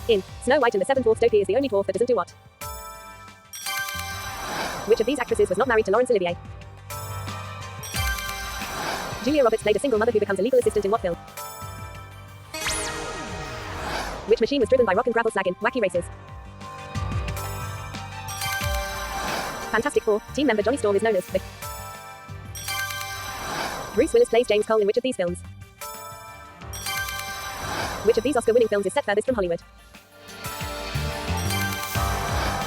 In Snow White and the Seven Dwarfs, Dopey is the only dwarf that doesn't do what? Which of these actresses was not married to Laurence Olivier? Julia Roberts played a single mother who becomes a legal assistant in what film? Which machine was driven by rock and gravel slag in Wacky Races? Fantastic Four, team member Johnny Storm is known as the... Bruce Willis plays James Cole in which of these films? Which of these Oscar-winning films is set furthest from Hollywood?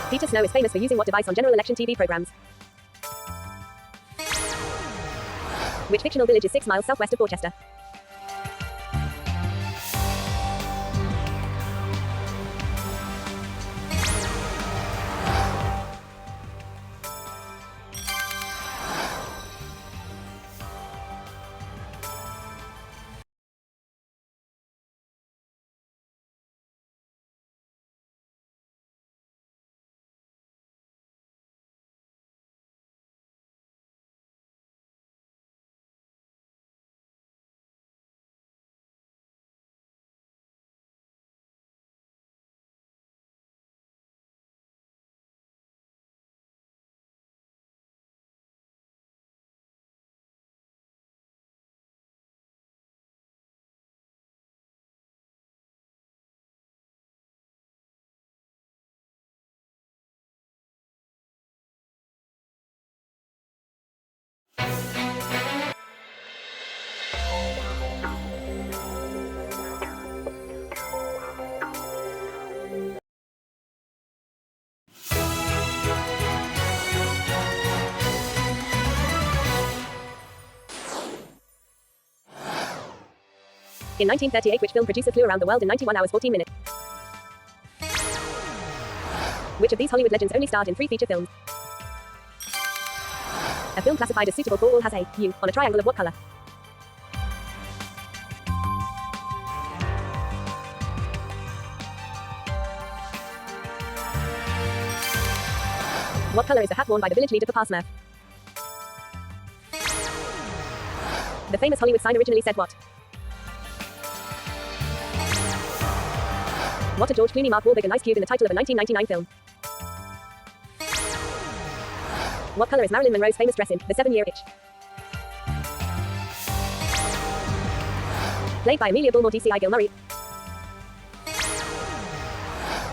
Peter Snow is famous for using what device on general election TV programs? Which fictional village is 6 miles southwest of Dorchester? In 1938, which film producer flew around the world in 91 hours 14 minutes? Which of these Hollywood legends only starred in 3 feature films? A film classified as suitable for all has a U on a triangle of what color? What color is the hat worn by the village leader Papa Smurf? The famous Hollywood sign originally said what? What are George Clooney, Mark Wahlberg and Ice Cube in the title of a 1999 film? What color is Marilyn Monroe's famous dress in The 7-Year Itch? Played by Amelia Bullmore DCI Gil-Murray.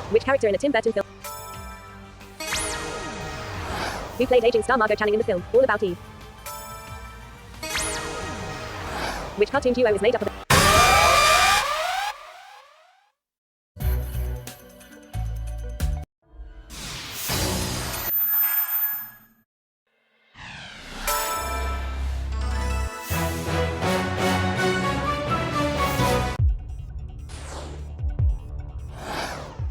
Which character in a Tim Burton film? Who played aging star Margot Channing in the film All About Eve? Which cartoon duo is made up of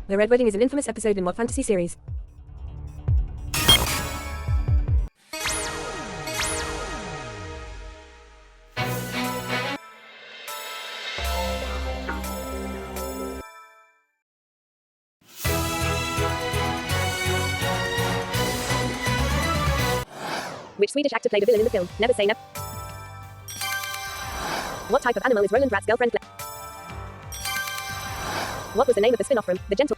The Red Wedding is an infamous episode in what fantasy series? Which Swedish actor played a villain in the film Never Say Never? What type of animal is Roland Rat's girlfriend Claire? What was the name of the spin-off from The Gentle?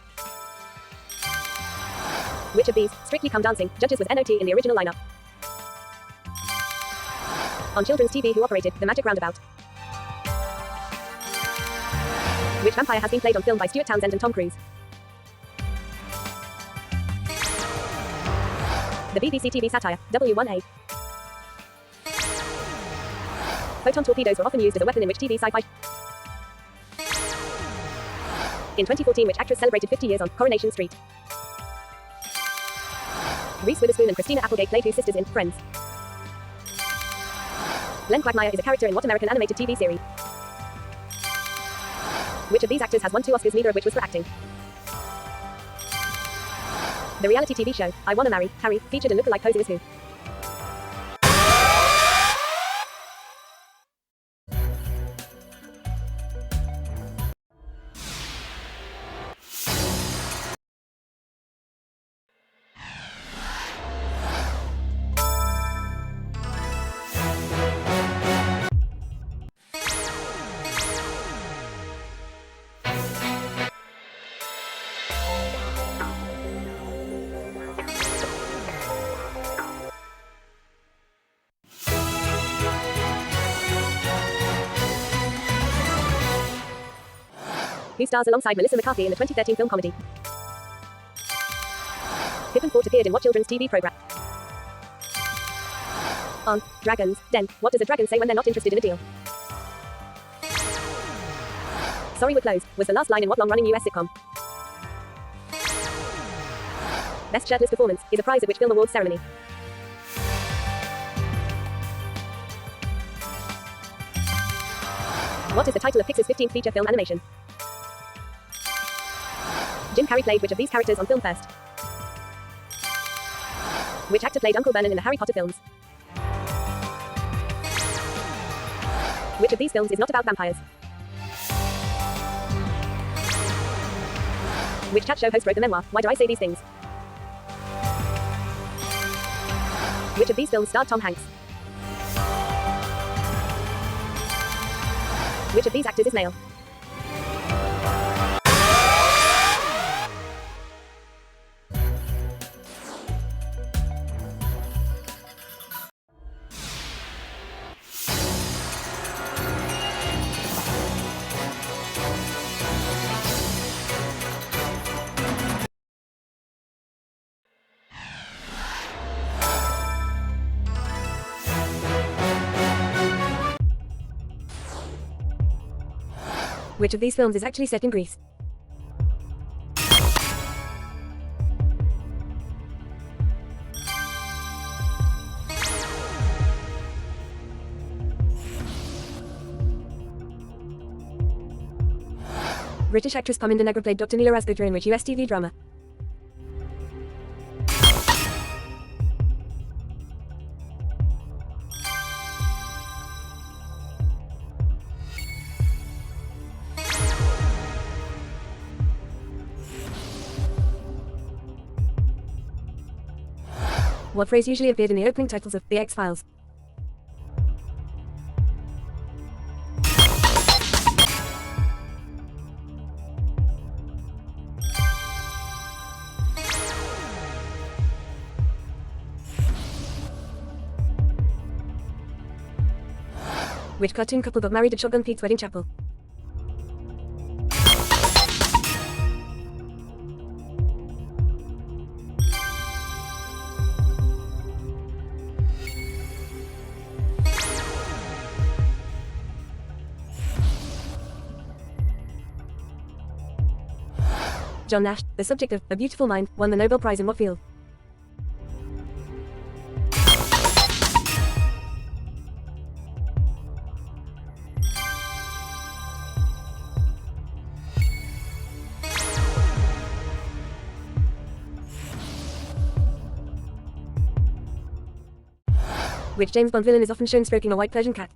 Which of these, Strictly Come Dancing, judges was NOT in the original lineup? On children's TV, who operated The Magic Roundabout? Which vampire has been played on film by Stuart Townsend and Tom Cruise? The BBC TV satire, W1A. Photon torpedoes were often used as a weapon in which TV sci-fi? In 2014, which actress celebrated 50 years on Coronation Street? Reese Witherspoon and Christina Applegate played whose sisters in Friends? Glenn Quagmire is a character in what American animated TV series? Which of these actors has won 2 Oscars, neither of which was for acting? The reality TV show, I Wanna Marry, Harry, featured a lookalike posing as who? who stars alongside Melissa McCarthy in the 2013 film comedy. Pippin Fort appeared in what children's TV program? On Dragons Den. What does a dragon say when they're not interested in a deal? Sorry, we're closed was the last line in what long-running US sitcom? Best shirtless performance is a prize at which film awards ceremony? What is the title of Pixar's 15th feature film animation? Jim Carrey played which of these characters on film first? Which actor played Uncle Vernon in the Harry Potter films? Which of these films is not about vampires? Which chat show host wrote the memoir, Why Do I Say These Things? Which of these films starred Tom Hanks? Which of these actors is male? Which of these films is actually set in Greece? British actress Parminder Nagra played Dr. Neela Razputra in which US TV drama? What phrase usually appeared in the opening titles of The X-Files? Which cartoon couple got married at Shotgun Pete's wedding chapel? John Nash, the subject of A Beautiful Mind, won the Nobel Prize in what field? Which James Bond villain is often shown stroking a white Persian cat?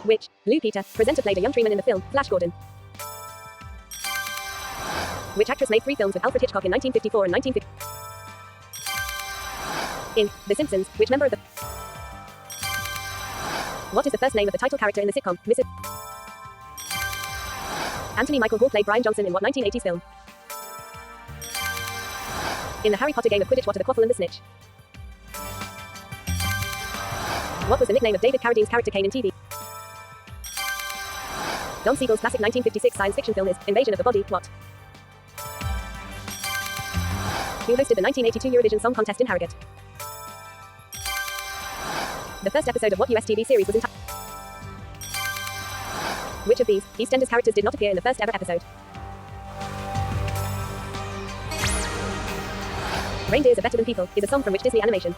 Which Blue Peter presenter played a young Truman in the film Flash Gordon? Which actress made 3 films with Alfred Hitchcock in 1954 and 1950? In The Simpsons, which member of the... What is the first name of the title character in the sitcom Mrs. Anthony Michael Hall played Brian Johnson in what 1980s film? In the Harry Potter game of Quidditch, what are the Quaffle and the Snitch? What was the nickname of David Carradine's character Kane in TV? Don Siegel's classic 1956 science fiction film is Invasion of the Body, what? Who hosted the 1982 Eurovision Song Contest in Harrogate? The first episode of what US TV series was entitled? Which of these EastEnders characters did not appear in the first ever episode? Reindeers Are Better Than People is a song from which Disney animation?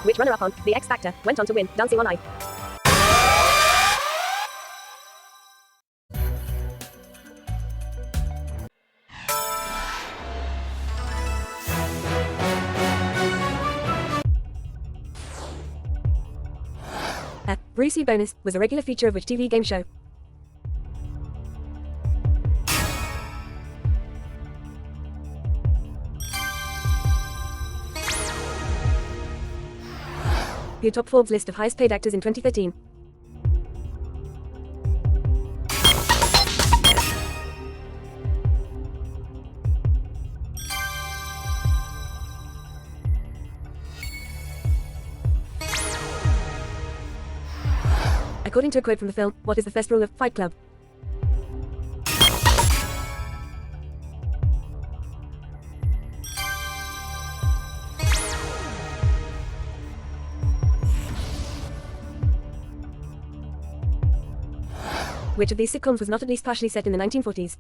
Which runner-up on The X Factor went on to win Dancing on Ice? Brucey Bonus was a regular feature of which TV game show? Who topped Forbes' list of highest paid actors in 2013? According to a quote from the film, what is the first rule of Fight Club? Which of these sitcoms was not at least partially set in the 1940s?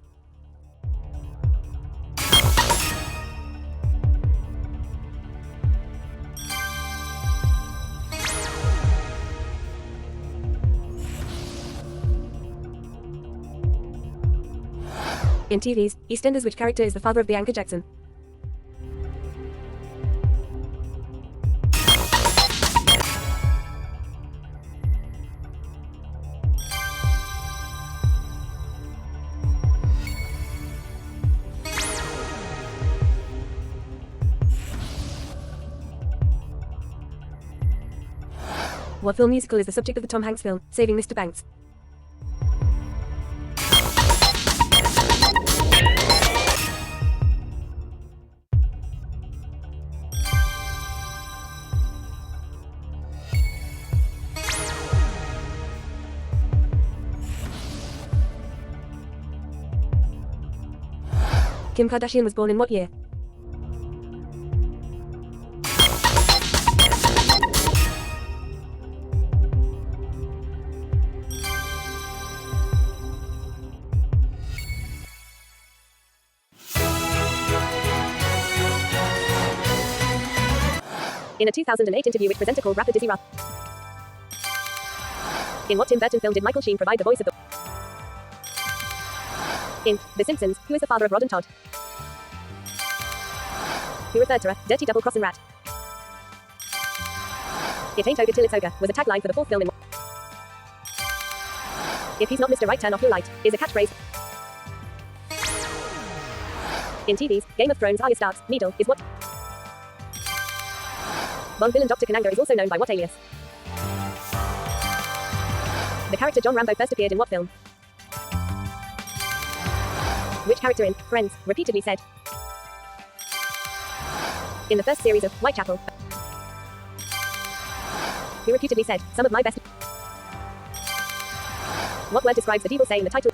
In TV's EastEnders, which character is the father of Bianca Jackson? What film musical is the subject of the Tom Hanks film, Saving Mr. Banks? Kim Kardashian was born in what year? In a 2008 interview, which presenter called rapper Dizzy Roth? In what Tim Burton film did Michael Sheen provide the voice of the... In The Simpsons, who is the father of Rod and Todd? Who referred to a dirty double-crossing rat? It ain't ogre till it's ogre was a tagline for the fourth film in... If he's not Mr. Right, turn off your light is a catchphrase. In TV's Game of Thrones, Arya Stark's needle is what? Bond villain Dr. Kananga is also known by what alias? The character John Rambo first appeared in what film? Which character in Friends repeatedly said, in the first series of Whitechapel, who reputedly said, some of my best... What word describes the devil say in the title?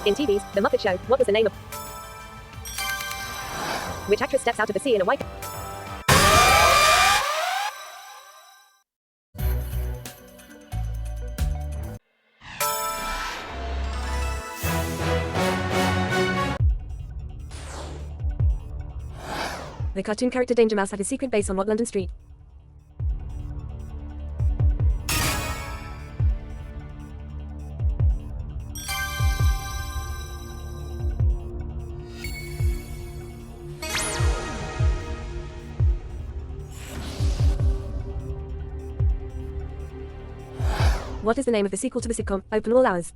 In TV's The Muppet Show, what was the name of... Which actress steps out of the sea in a white... The cartoon character Danger Mouse had his secret base on what London street? What is the name of the sequel to the sitcom, Open All Hours?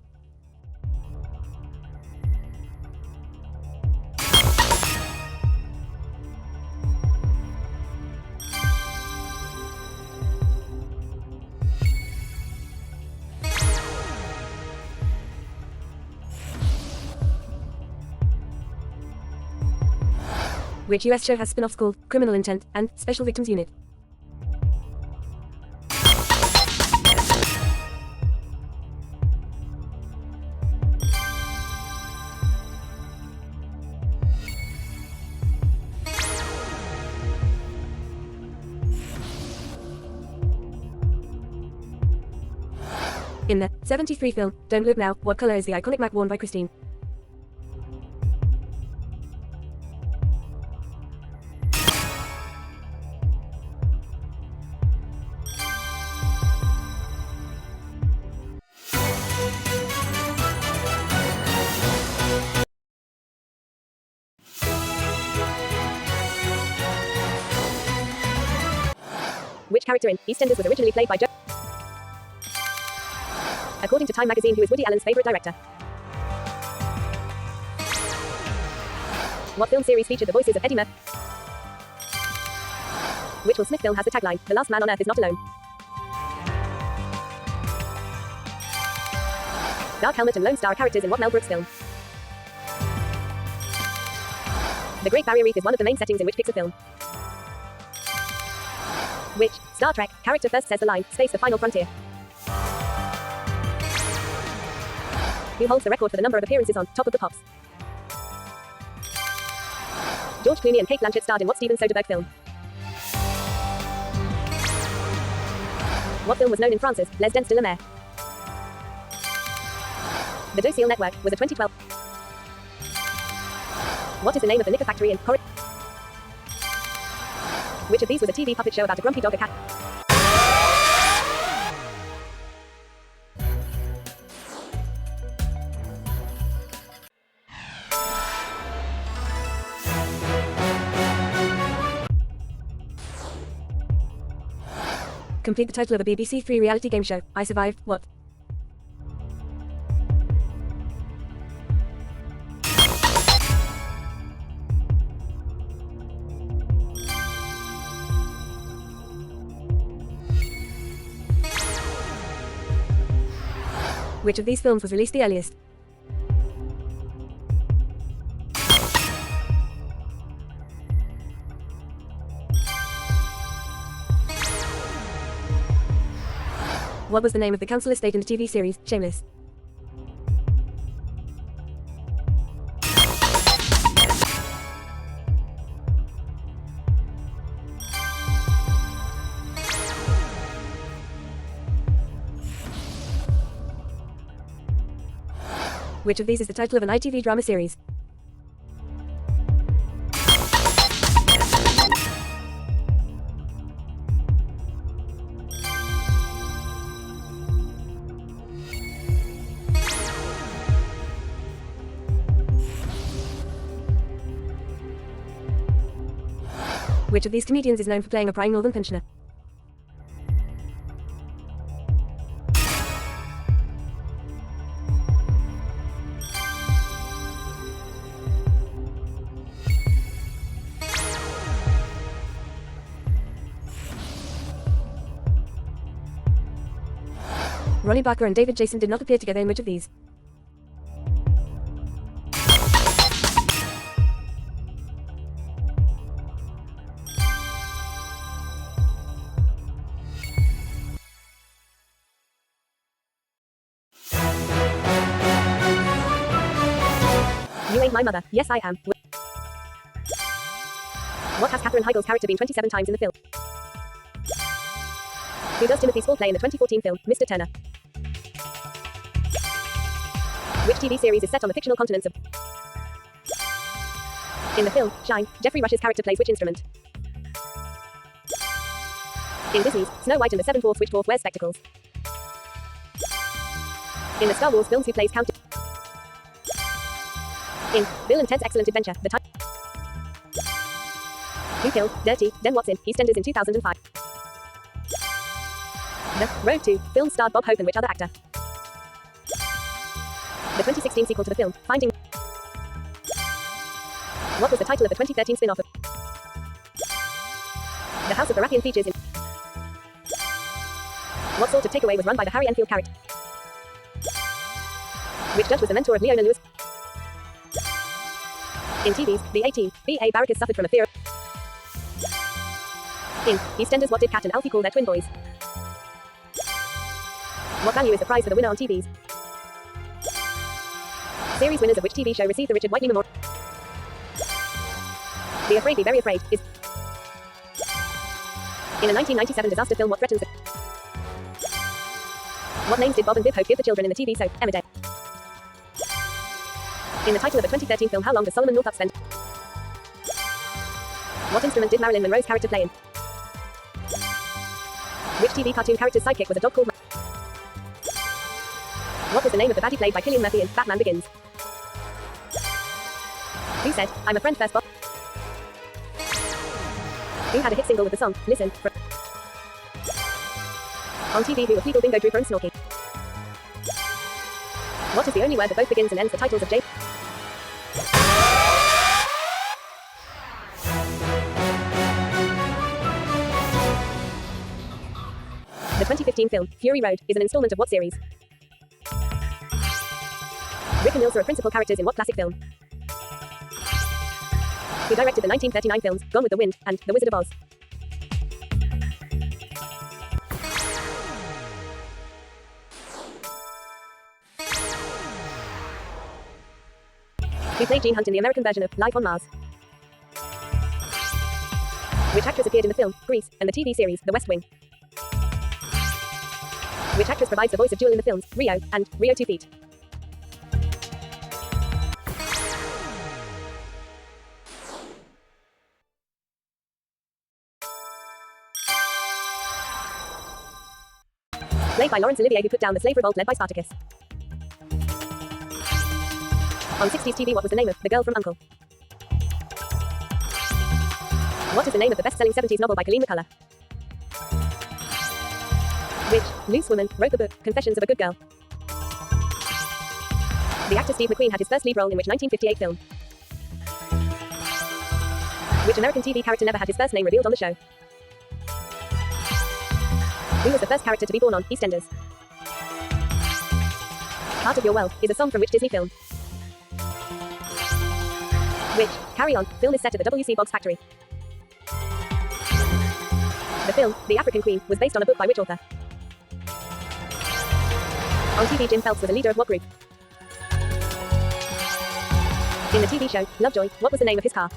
Which US show has spin-offs called Criminal Intent and Special Victims Unit? In the 73 film, Don't Look Now, what color is the iconic Mac worn by Christine? Which character in EastEnders was originally played by Joe? According to Time magazine, who is Woody Allen's favorite director? What film series featured the voices of Eddie Murphy? Which Will Smith film has the tagline, "The last man on earth is not alone"? Dark Helmet and Lone Star are characters in what Mel Brooks film? The Great Barrier Reef is one of the main settings in which Pixar film? Which Star Trek character first says the line, "Space the final frontier"? Who holds the record for the number of appearances on Top of the Pops? George Clooney and Kate Blanchett starred in what Steven Soderbergh film? What film was known in France as Les Dents de la Mer? The Docile Network was a 2012. What is the name of the Knicker factory in Corrie? Which of these was a TV puppet show about a grumpy dog, a cat? Complete the title of a BBC Three reality game show. I Survived. What? Which of these films was released the earliest? What was the name of the council estate in the TV series, Shameless? Which of these is the title of an ITV drama series? Which of these comedians is known for playing a prying northern pensioner? Ronnie Barker and David Jason did not appear together in which of these? You ain't my mother. Yes, I am. What has Katherine Heigl's character been 27 times in the film? Who does Timothy Spall play in the 2014 film, Mr. Turner? Which TV series is set on the fictional continents of... In the film, Shine, Jeffrey Rush's character plays which instrument? In Disney's Snow White and the Seven Dwarfs, which dwarf wears spectacles? In the Star Wars films, who plays Count... In Bill and Ted's Excellent Adventure, the title... Who killed Dirty Den Watson, EastEnders in 2005? The Road to film starred Bob Hope and which other actor? The 2016 sequel to the film, Finding... What was the title of the 2013 spin-off of... The House of Baratheon features in... What sort of takeaway was run by the Harry Enfield character? Which judge was the mentor of Leona Lewis? In TV's The A-Team, B.A. Baracus suffered from a fear of... In EastEnders, what did Kat and Alfie call their twin boys? What value is the prize for the winner on TV's? Series winners of which TV show received the Richard Whiteley Memorial? Be Afraid, Be Very Afraid is... In a 1997 disaster film, what threatens the... What names did Bob and Viv Hope give the children in the TV soap, Emmerdale? In the title of a 2013 film, how long does Solomon Northup spend? What instrument did Marilyn Monroe's character play in? Which TV cartoon character's sidekick was a dog called... What was the name of the baddie played by Cillian Murphy in Batman Begins? Who said, "I'm a friend first, Bob"? Who had a hit single with the song, Listen, from... On TV, who were Fleegle, Bingo, Drooper and Snorky? What is the only word that both begins and ends the titles of James? The 2015 film, Fury Road, is an installment of what series? Rick and Ilsa are principal characters in what classic film? Who directed the 1939 films, Gone with the Wind, and The Wizard of Oz? Who played Gene Hunt in the American version of Life on Mars? Which actress appeared in the film Grease and the TV series The West Wing? Which actress provides the voice of Jewel in the films Rio and Rio 2 Feet? Played by Laurence Olivier, who put down the slave revolt led by Spartacus. On 60s TV, what was the name of The Girl from U.N.C.L.E.? What is the name of the best-selling 70s novel by Colleen McCullough? Which loose woman wrote the book Confessions of a Good Girl? The actor Steve McQueen had his first lead role in which 1958 film? Which American TV character never had his first name revealed on the show? Who was the first character to be born on EastEnders? Part of Your World is a song from which Disney film? Which Carry On film is set at the W.C. Boggs factory? The film, The African Queen, was based on a book by which author? On TV, Jim Phelps was a leader of what group? In the TV show, Lovejoy, what was the name of his car?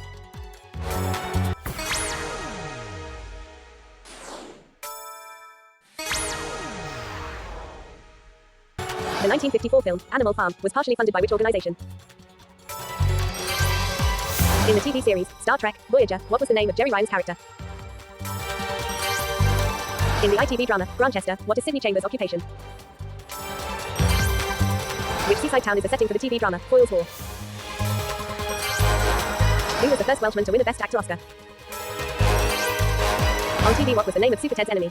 The 1954 film, Animal Farm, was partially funded by which organization? In the TV series, Star Trek, Voyager, what was the name of Jerry Ryan's character? In the ITV drama, Grantchester, what is Sidney Chambers' occupation? Which seaside town is the setting for the TV drama, Foyle's War? Who was the first Welshman to win a Best Actor Oscar? On TV, what was the name of Super Ted's enemy?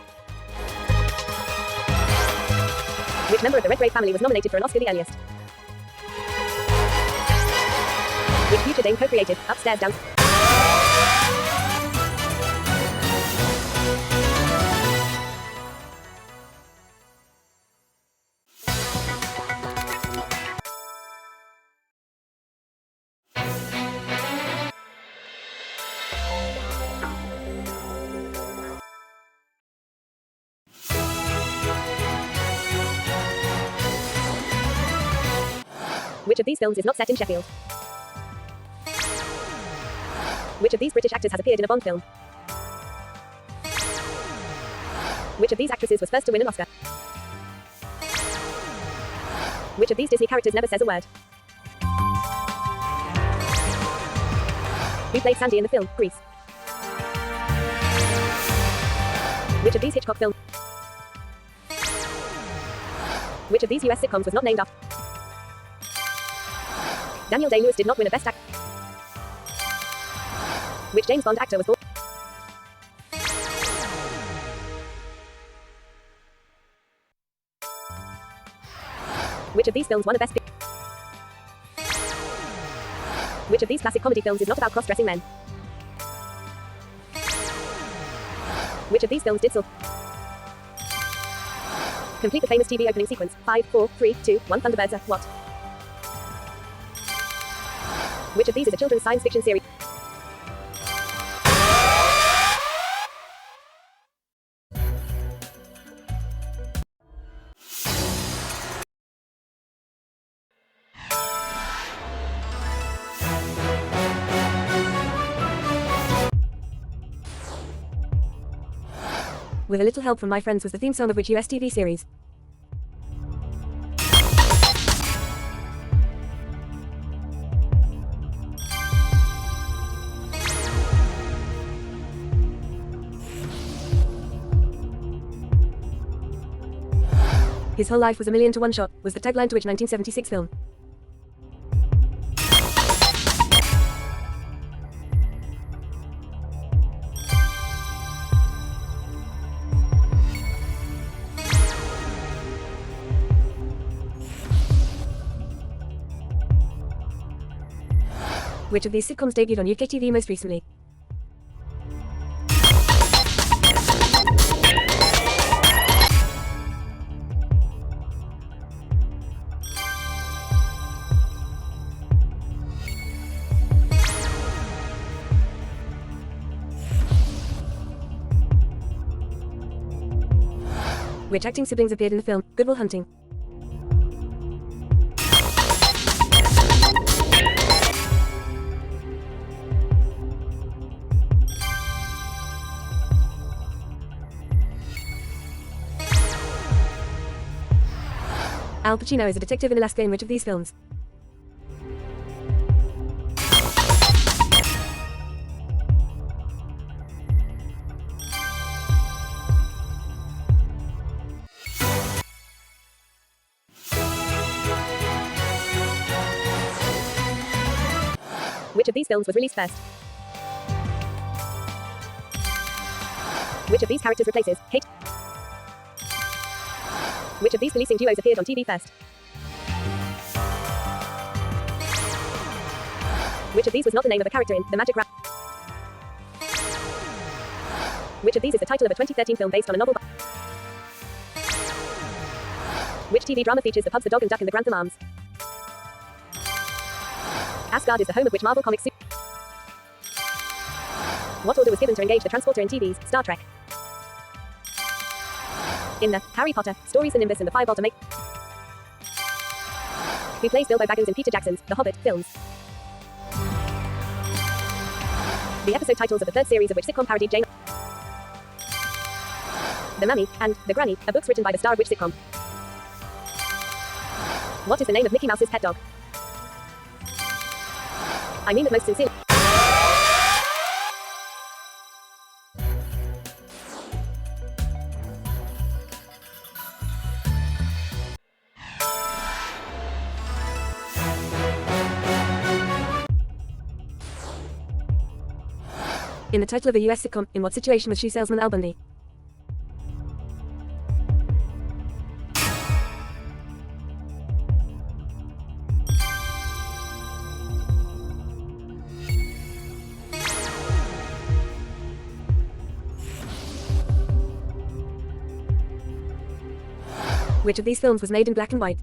Which member of the Redgrave family was nominated for an Oscar the earliest? Which future Dame co-created Upstairs Down? Which of these films is not set in Sheffield? Which of these British actors has appeared in a Bond film? Which of these actresses was first to win an Oscar? Which of these Disney characters never says a word? Who played Sandy in the film Grease? Which of these Hitchcock films? Which of these US sitcoms was not named after? Daniel Day-Lewis did not win a Best Actor. Which James Bond actor was born? Which of these films won a Best Picture? Which of these classic comedy films is not about cross-dressing men? Which of these films did so? Complete the famous TV opening sequence. 5, 4, 3, 2, 1. Thunderbirds are what? Which of these is a children's science fiction series? With a little help from my friends was the theme song of which US TV series? His whole life was a million to one shot, was the tagline to which 1976 film? Which of these sitcoms debuted on UK TV most recently? Which acting siblings appeared in the film Good Will Hunting? Al Pacino is a detective in Alaska in which of these films? Which of these films was released first? Which of these characters replaces Kate? Which of these policing duos appeared on TV first? Which of these was not the name of a character in The Magic Rabbit? Which of these is the title of a 2013 film based on a novel by... Which TV drama features the pups The Dog and Duck and the Grantham Arms? Asgard is the home of which Marvel Comics super... What order was given to engage the transporter in TV's Star Trek? In the Harry Potter, stories, the Nimbus and the Firebolt are make... Who plays Bilbo Baggins in Peter Jackson's The Hobbit films? The episode titles of the third series of which sitcom parodied Jane... The Mammy and The Granny are books written by the star of which sitcom? What is the name of Mickey Mouse's pet dog? I mean it most sincerely. In the title of a US sitcom, in what situation was shoe salesman Al Bundy? Which of these films was made in black and white?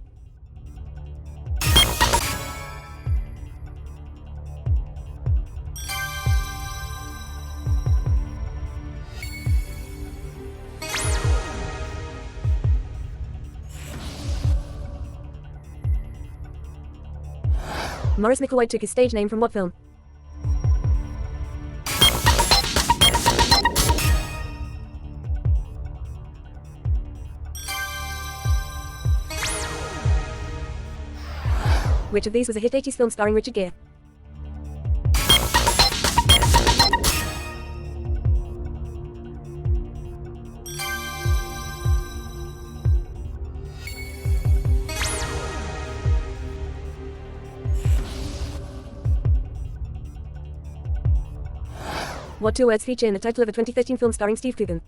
Maurice Micklewhite took his stage name from what film? Which of these was a hit 80s film starring Richard Gere? What two words feature in the title of a 2013 film starring Steve Coogan?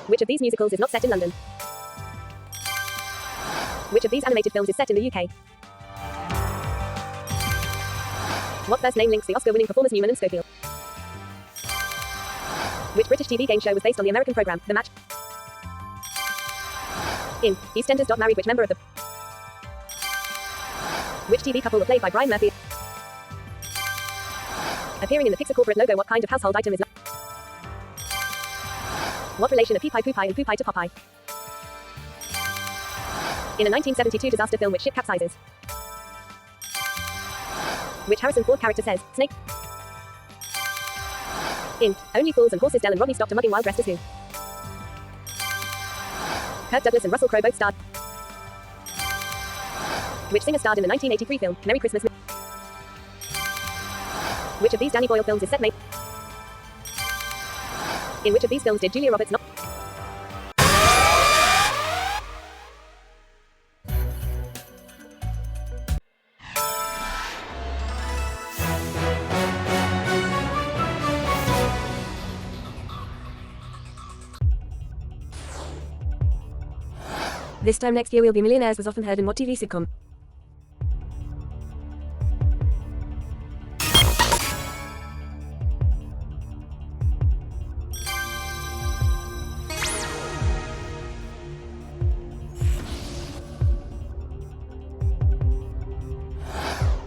Which of these musicals is not set in London? Which of these animated films is set in the UK? What first name links the Oscar-winning performers Newman and Schofield? Which British TV game show was based on the American program, The Match? In EastEnders. Married which member of the... Which TV couple were played by Brian Murphy? Appearing in the Pixar corporate logo, what kind of household item is not... What relation are Pie and Pooh Pie to Popeye? In a 1972 disaster film, which ship capsizes? Which Harrison Ford character says, Snake? In Only Fools and Horses, Del and Rodney stopped a mugging while dressed as who? Kirk Douglas and Russell Crowe both starred. Which singer starred in the 1983 film, Merry Christmas? Which of these Danny Boyle films is set made? In which of these films did Julia Roberts not... This Time Next Year We'll Be Millionaires was often heard in what TV sitcom?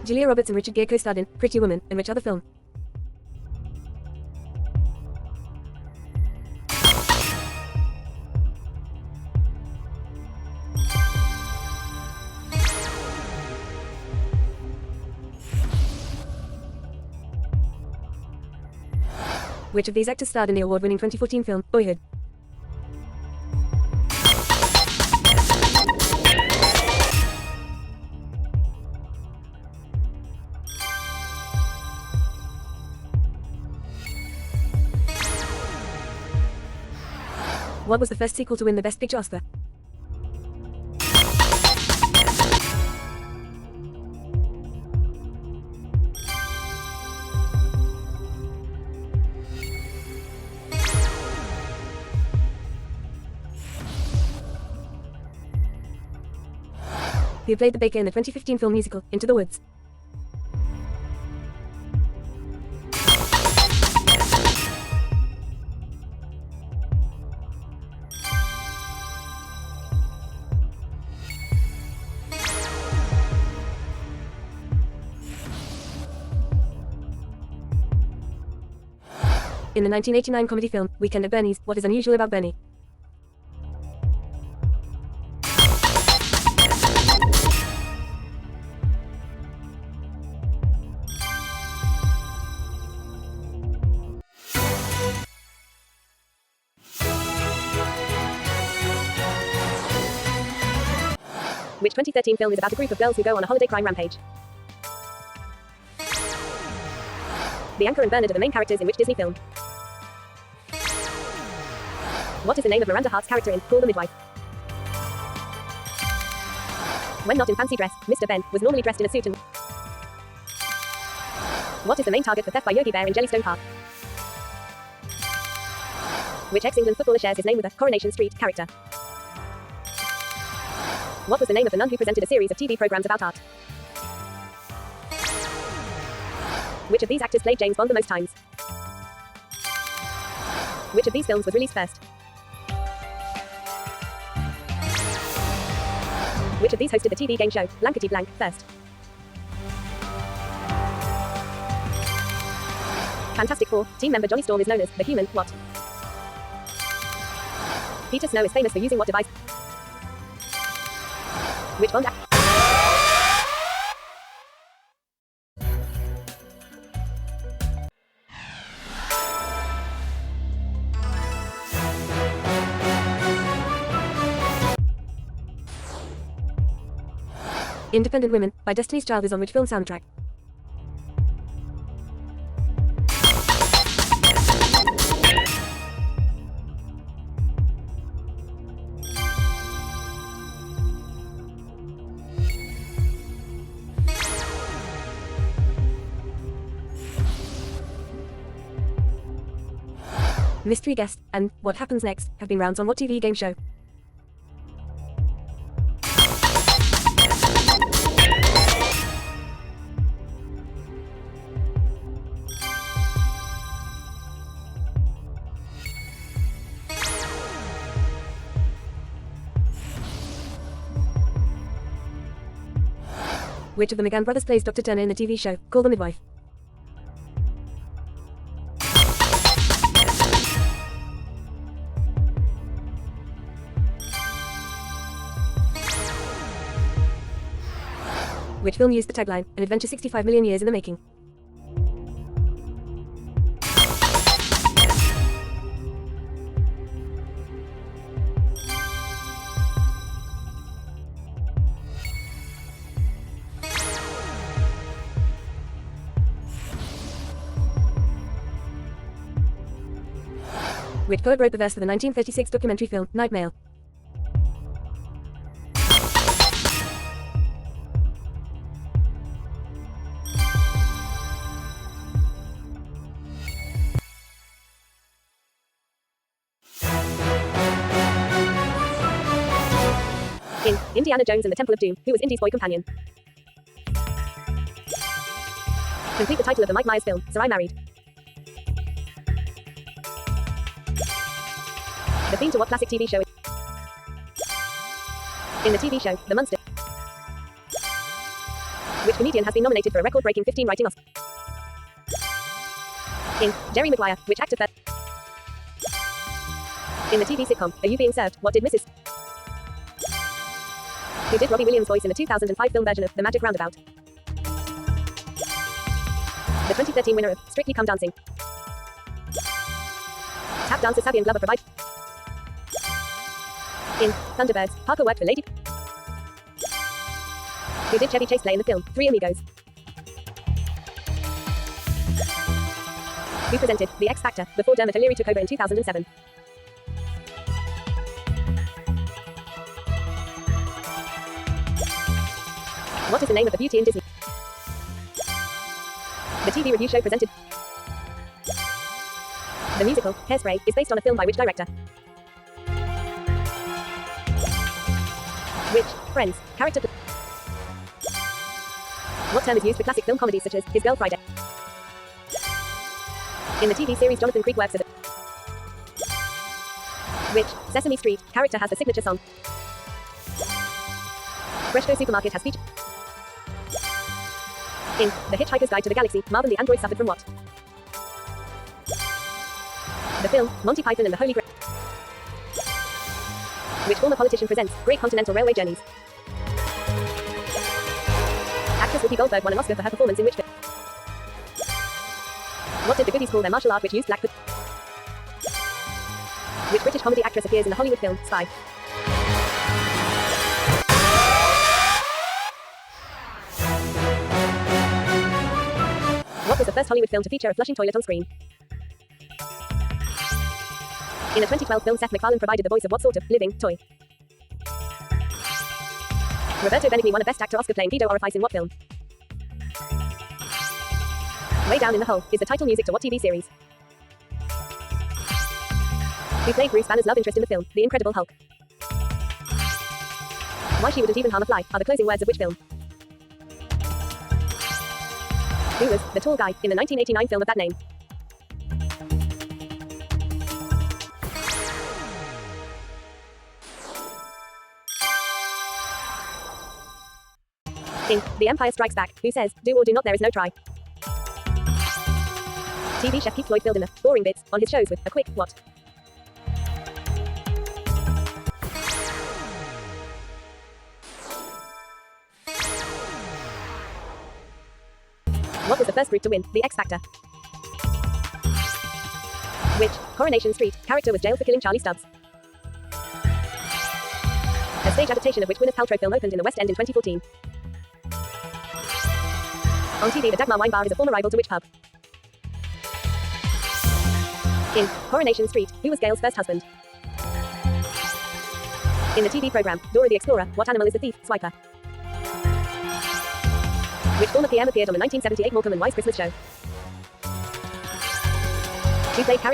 Julia Roberts and Richard Gere co-starred in Pretty Woman, in which other film? Which of these actors starred in the award-winning 2014 film, Boyhood? What was the first sequel to win the Best Picture Oscar? Who played the baker in the 2015 film musical, Into the Woods? In the 1989 comedy film, Weekend at Bernie's, what is unusual about Bernie? Which 2013 film is about a group of girls who go on a holiday crime rampage? Bianca and Bernard are the main characters in which Disney film? What is the name of Miranda Hart's character in Call the Midwife? When not in fancy dress, Mr. Ben was normally dressed in a suit and... What is the main target for theft by Yogi Bear in Jellystone Park? Which ex-England footballer shares his name with a Coronation Street character? What was the name of the nun who presented a series of TV programs about art? Which of these actors played James Bond the most times? Which of these films was released first? Which of these hosted the TV game show, Blankety Blank, first? Fantastic Four, team member Johnny Storm is known as the Human, what? Peter Snow is famous for using what device? Which Bond actor? Independent Women, by Destiny's Child is on which film soundtrack? Mystery Guest, and What Happens Next, have been rounds on what TV game show? Which of the McGann brothers plays Dr. Turner in the TV show, Call the Midwife? Which film used the tagline, An Adventure 65 Million Years in the Making? Which poet wrote the verse for the 1936 documentary film, Night Mail? In Indiana Jones and the Temple of Doom, who was Indy's boy companion? Complete the title of the Mike Myers film, So I Married. The theme to what classic TV show? In the TV show, The Munster. Which comedian has been nominated for a record-breaking 15 writing Oscars? In Jerry Maguire, which actor first? In the TV sitcom, Are You Being Served? What did Mrs. Who did Robbie Williams' voice in the 2005 film version of The Magic Roundabout? The 2013 winner of Strictly Come Dancing. Tap dancer Sabian Glover provide. In Thunderbirds, Parker worked for Lady. Who did Chevy Chase play in the film, Three Amigos? Who presented The X Factor before Dermot O'Leary took over in 2007? What is the name of the beauty in Disney? The TV review show presented. The musical, Hairspray, is based on a film by which director? Which Friends character? What term is used for classic film comedies such as His Girl Friday? In the TV series Jonathan Creek works as a... Which Sesame Street character has the signature song? Freshco Supermarket has featured. In The Hitchhiker's Guide to the Galaxy, Marvin the android suffered from what? The film, Monty Python and the Holy Grail. Which former politician presents Great Continental Railway Journeys? Actress Whoopi Goldberg won an Oscar for her performance in which film? What did the goodies call their martial art which used black... Which British comedy actress appears in the Hollywood film, Spy? What was the first Hollywood film to feature a flushing toilet on screen? In a 2012 film, Seth MacFarlane provided the voice of what sort of living toy? Roberto Benigni won a Best Actor Oscar playing Guido Orifice in what film? Way Down in the Hole is the title music to what TV series? Who played Bruce Banner's love interest in the film, The Incredible Hulk? Why she wouldn't even harm a fly are the closing words of which film? Who was the tall guy in the 1989 film of that name? In The Empire Strikes Back, who says, do or do not, there is no try? TV chef Keith Floyd filled in the boring bits on his shows with a quick what? What was the first group to win The X Factor? Which Coronation Street character was jailed for killing Charlie Stubbs? A stage adaptation of which Gwyneth Paltrow film opened in the West End in 2014? On TV, the Dagmar Wine Bar is a former rival to which pub? In Coronation Street, who was Gail's first husband? In the TV program Dora the Explorer, what animal is the thief, Swiper? Which former PM appeared on the 1978 Morecambe and Wise Christmas show? Who played Carrie